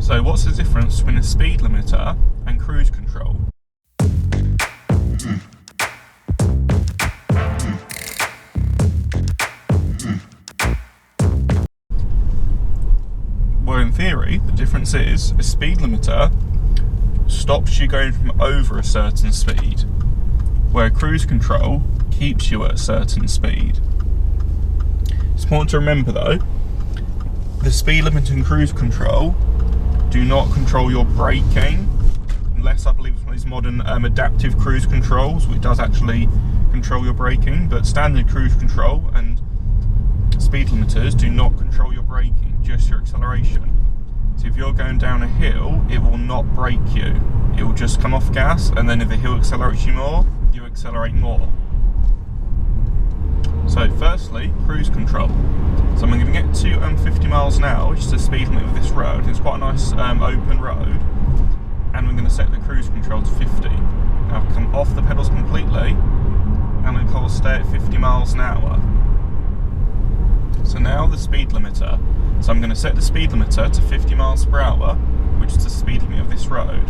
So what's the difference between a speed limiter and cruise control? Well, in theory, the difference is a speed limiter stops you going from over a certain speed, where cruise control keeps you at a certain speed. It's important to remember though, the speed limiter and cruise control do not control your braking, unless I believe it's one of these modern adaptive cruise controls, which does actually control your braking, but standard cruise control and speed limiters do not control your braking, just your acceleration. So if you're going down a hill, it will not brake you. It will just come off gas, and then if the hill accelerates you more, you accelerate more. So firstly, cruise control. So I'm going to get to 50 miles an hour, which is the speed limit of this road. It's quite a nice open road, and we're going to set the cruise control to 50. Now come off the pedals completely, and the car will stay at 50 miles an hour. So now the speed limiter. So I'm going to set the speed limiter to 50 miles per hour, which is the speed limit of this road.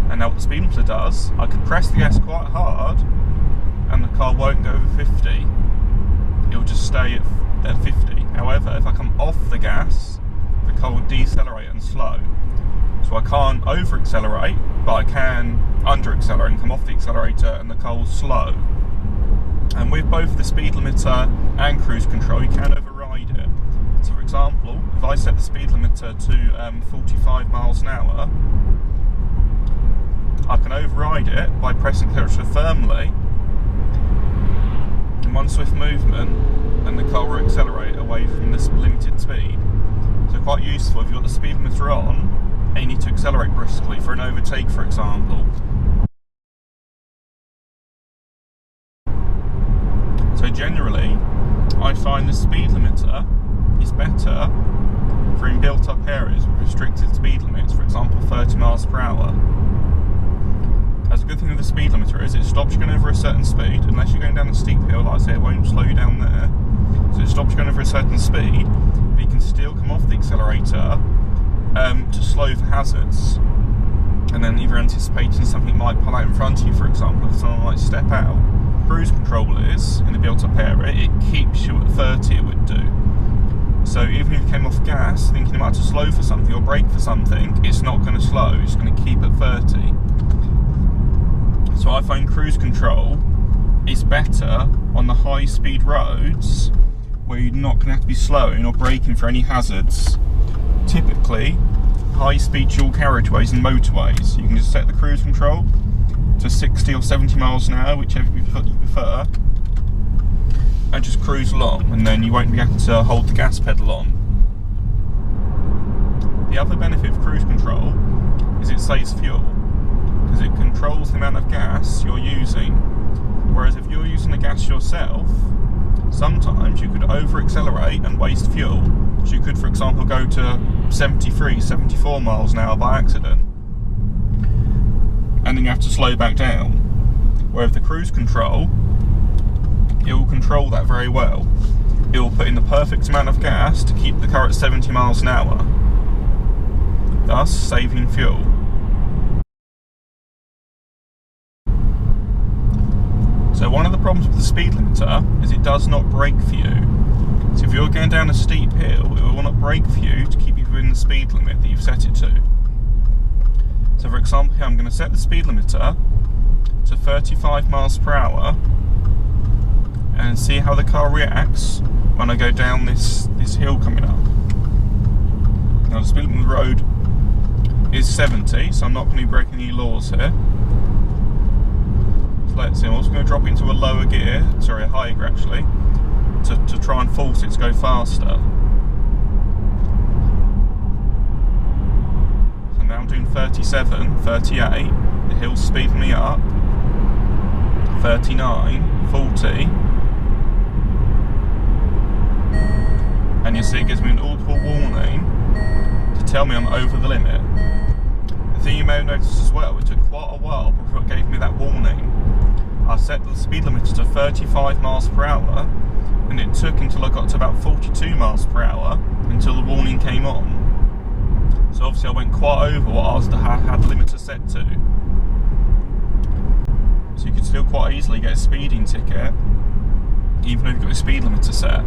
And now what the speed limiter does, I can press the gas quite hard and the car won't go over 50. It will just stay at 50. However, if I come off the gas, the car will decelerate and slow. So I can't over accelerate, but I can under accelerate and come off the accelerator and the car will slow. And with both the speed limiter and cruise control, you can override it. So for example, if I set the speed limiter to 45 miles an hour, I can override it by pressing the accelerator firmly in one swift movement, and the car will accelerate away from this limited speed. So quite useful if you've got the speed limiter on and you need to accelerate briskly for an overtake, for example. So generally, I find the speed limiter is better for in built-up areas with restricted speed limits, for example 30 miles per hour. As a good thing with the speed limiter is it stops you going over a certain speed, unless you're going down a steep hill, like I say, it won't slow you down there. So it stops you going over a certain speed, but you can still come off the accelerator to slow for hazards. And then if you're anticipating something might pull out in front of you, for example, if someone might step out. Cruise control is, in the built-up area, it keeps you at 30, it would do. So even if you came off gas, thinking you might have to slow for something or brake for something, it's not going to slow, it's going to keep at 30. So I find cruise control is better on the high-speed roads where you're not going to have to be slowing or braking for any hazards. Typically, high-speed dual carriageways and motorways, you can just set the cruise control to 60 or 70 miles an hour, whichever you prefer, and just cruise along, and then you won't be able to hold the gas pedal on. The other benefit of cruise control is it saves fuel, because it controls the amount of gas you're using, whereas if you're using the gas yourself, sometimes you could over accelerate and waste fuel. So you could, for example, go to 73, 74 miles an hour by accident, and then you have to slow back down. Where with the cruise control, it will control that very well. It will put in the perfect amount of gas to keep the car at 70 miles an hour, thus saving fuel. So one of the problems with the speed limiter is it does not brake for you. So if you're going down a steep hill, it will not brake for you to keep you within the speed limit that you've set it to. So for example here, I'm going to set the speed limiter to 35 miles per hour and see how the car reacts when I go down this hill coming up. Now the speed limit of the road is 70, so I'm not going to be breaking any laws here. So let's see, I'm also going to drop into a lower gear, sorry, a higher gear actually, to try and force it to go faster. Now I'm doing 37, 38, the hill's speeding me up, 39, 40, and you see it gives me an audible warning to tell me I'm over the limit. The thing you may have noticed as well, it took quite a while before it gave me that warning. I set the speed limiter to 35 miles per hour, and it took until I got to about 42 miles per hour until the warning came on. So obviously I went quite over what I was had the limiter set to. So you could still quite easily get a speeding ticket, even though you've got your speed limiter set.